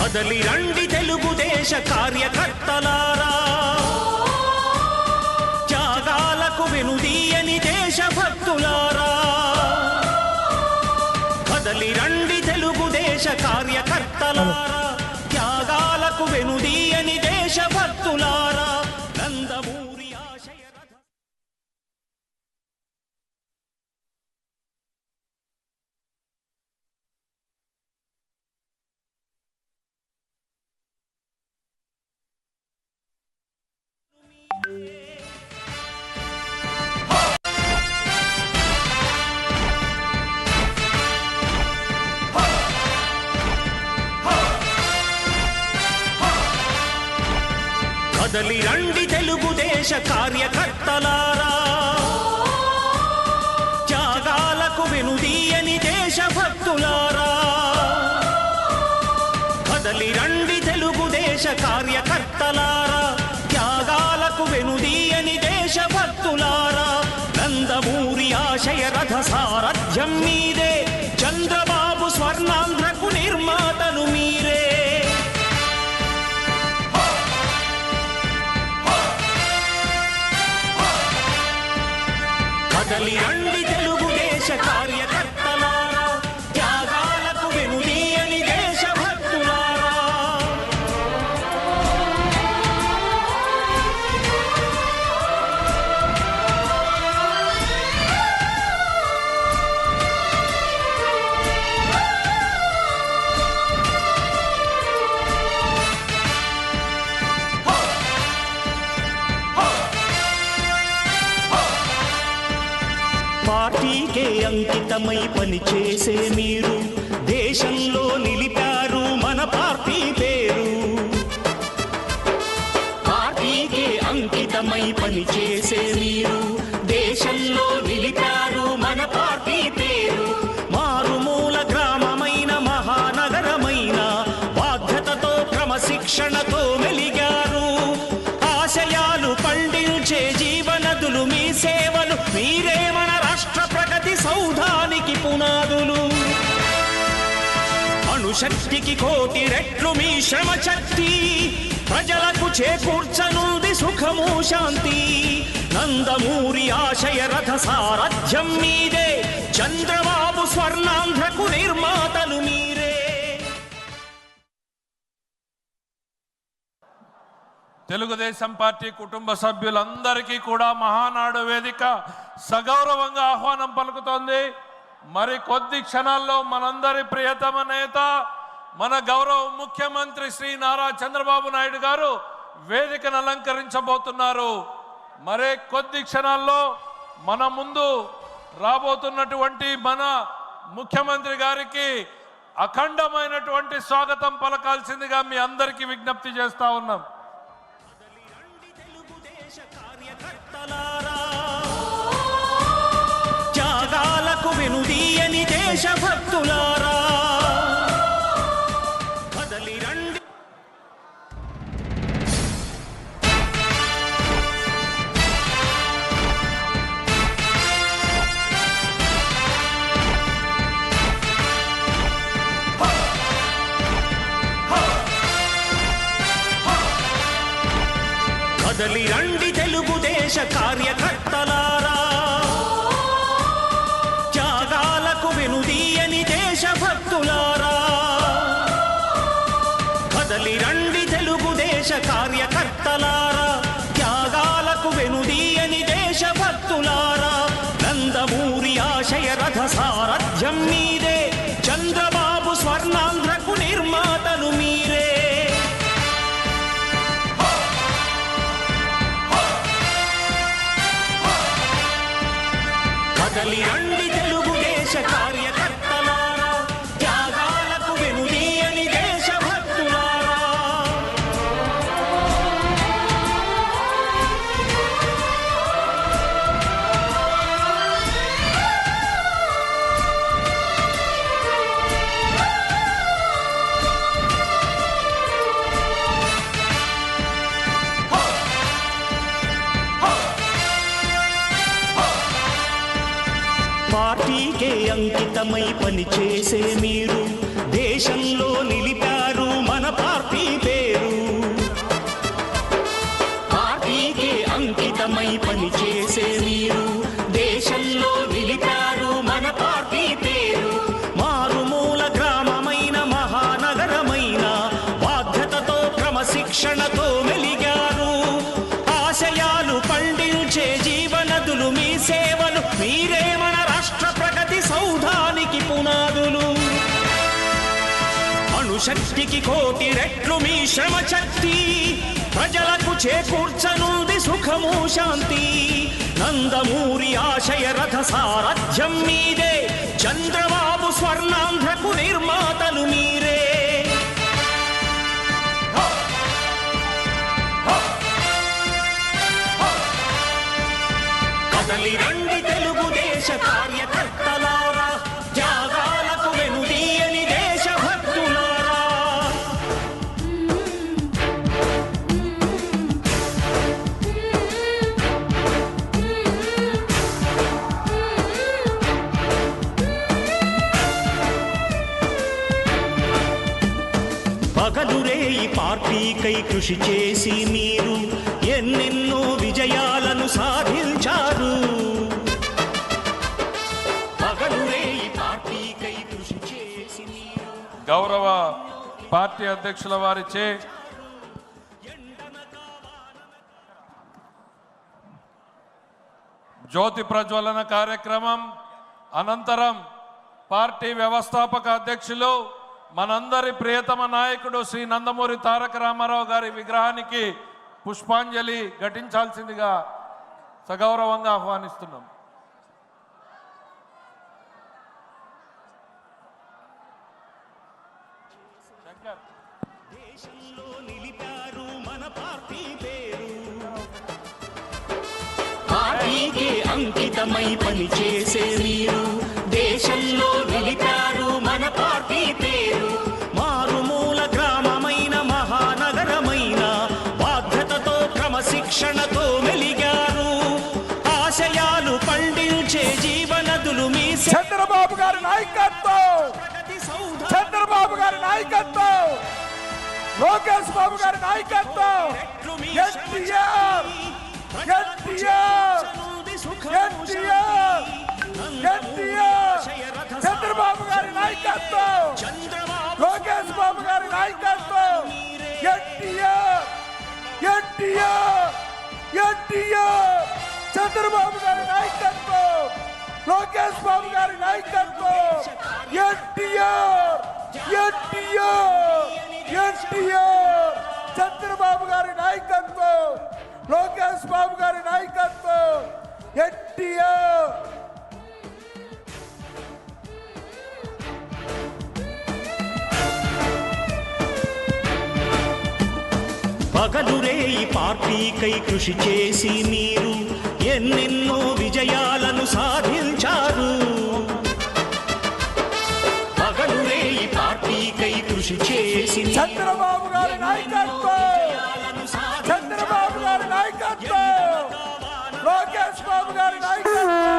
కదలి రండి తెలుగుదేశ కార్యకర్తలారా, త్యాగాలకు వెనుదీయని దేశభక్తులారా. కదలి రండి తెలుగుదేశ కార్యకర్తలారా, త్యాగాలకు వెనుదీయని దేశభక్తులారా. నందమూరి ఆశయ రథ కదలి రండి తెలుగుదేశ కార్యకర్తలారా, త్యాగాలకు వెనుదీయని దేశభక్తులారా. కదలి రండి తెలుగుదేశ కార్యకర్తలారా, త్యాగాలకు వెనుదీయని దేశభక్తులారా. నందమూరి ఆశయ రథ సారథ్యం మీదే, చంద్రబాబు స్వర్ణాంధ్రకు నిర్మాతలు మీరే. కదలి రండి తెలుగుదేశ కార్యకర్తలారా, త్యాగాలకు వెనుదీయని దేశభక్తులారా. పార్టీకే అంకితమై పనిచేసే మీరు దేశంలో నిలిపారు మన పార్టీ పేరు. పార్టీకే అంకితమై పనిచేసే మీరు దేశంలో నిలిపారు మన పార్టీ పేరు. మారుమూల గ్రామమైన మహానగరమైన బాధ్యతతో క్రమశిక్షణతో మెలిగారు. ఆశయాలు పండించే జీవనదులు మీ సేవలు, మీరే మన రాష్ట్ర ప్రగతి సౌధానికి పునాదులు. అణుశక్తికి కోటి రెట్లు మీ శ్రమ శక్తి, ప్రజలకు చేకూర్చనుంది సుఖము శాంతి. నందమూరి ఆశయ రథ సారథ్యం మీదే, చంద్రబాబు స్వర్ణాంధ్రకు నిర్మాతలు మీరే. తెలుగుదేశం పార్టీ కుటుంబ సభ్యులందరికీ కూడా మహానాడు వేదిక సగౌరవంగా ఆహ్వానం పలుకుతోంది. మరి కొద్ది క్షణాల్లో మనందరి ప్రియతమ నేత మన గౌరవ ముఖ్యమంత్రి శ్రీ నారా చంద్రబాబు నాయుడు గారు వేదికను అలంకరించబోతున్నారు. మరే కొద్ది క్షణాల్లో మన ముందు రాబోతున్నటువంటి మన ముఖ్యమంత్రి గారికి అఖండమైనటువంటి స్వాగతం పలకాల్సిందిగా మీ అందరికీ విజ్ఞప్తి చేస్తా ఉన్నాం. త్యాగాలకు వెనుదీయని దేశభక్తులారా, కదలి రండి. కదలి రండి తెలుగుదేశ కార్యకర్తలారా, త్యాగాలకు వెనుదీయని దేశభక్తులారా. కదలి రండి తెలుగుదేశ కార్యకర్తలారా, త్యాగాలకు వెనుదీయని దేశభక్తులారా. నందమూరి ఆశయ రథ సారథ్యం మీదే, చంద్రబాబు స్వర్ణాంధ్రకు నిర్మాతలు మీరే. కదలి రండి తెలుగుదేశ కార్యకర్తలారా, త్యాగాలకు వెనుదీయని దేశభక్తులారా. పార్టీకే అంకితమై పనిచేసే మీరు దేశంలో నిలిపారు మన శక్తికి కోటి రెట్లు మీ శ్రమ శక్తి ప్రజలకు చేకూర్చనుంది సుఖము శాంతి నందమూరి ఆశయ రథ సారథ్యం మీదే చంద్రబాబు స్వర్ణాంధ్రకు నిర్మాతలు మీరే కదలి రండి తెలుగుదేశ కార్యకర్తలారా త్యాగాలకు వెనుదీయని దేశభక్తులారా పగలురేయి పార్టీకై కృషి చేసి మీరు ఎన్నెన్నో విజయాలను సాధించారు పగలురేయి పార్టీకై కృషి చేసి మీరు గౌరవ పార్టీ అధ్యక్షుల వారిచే జ్యోతి ప్రజ్వలన కార్యక్రమం అనంతరం పార్టీ వ్యవస్థాపక అధ్యక్షులు మనందరి ప్రియతమ నాయకుడు శ్రీ నందమూరి తారక రామారావు గారి విగ్రహానికి పుష్పాంజలి ఘటించాల్సిందిగా సగౌరవంగా ఆహ్వానిస్తున్నాం. దేశంలో నిలిపారు మన పార్టీ పేరు పార్టీకి అంకితమై పనిచేసే మీరు దేశంలో నిలిపారు మన పార్టీ పేరు మారుమూల గ్రామమైన మహానగరమైన బాధ్యతతో క్రమశిక్షణతో మెలిగారు ఆశయాలు పండించే జీవనదులు మీ చంద్రబాబు గారి నాయకత్వం చంద్రబాబు గారి నాయకత్వం లోకేష్ బాబు గారి నాయకత్వం ఎన్టీఆర్ ఎన్టీఆర్ ఎన్టీఆర్ ఎన్టీఆర్ చంద్రబాబు గారి నాయకత్వం లోకేష్ బాబు గారి నాయకత్వం ఎన్టీఆర్ ఎన్టీఆర్ ఎన్టీఆర్ చంద్రబాబు గారి నాయకత్వం లోకేష్ బాబు గారి నాయకత్వం ఎన్టీఆర్ ఎన్టీఆర్ ఎన్టీఆర్ చంద్రబాబు గారి నాయకత్వం లోకేష్ బాబు గారి నాయకత్వం ఎన్టీఆర్ పగలురేయి పార్టీకై కృషి చేసి మీరు ఎన్నెన్నో విజయాలను సాధించారు పగలురేయి పార్టీకై కృషి చేసి చంద్రబాబు గారి నాయకత్వం చంద్రబాబు గారి నాయకత్వం లోకేష్ బాబు గారి నాయకత్వం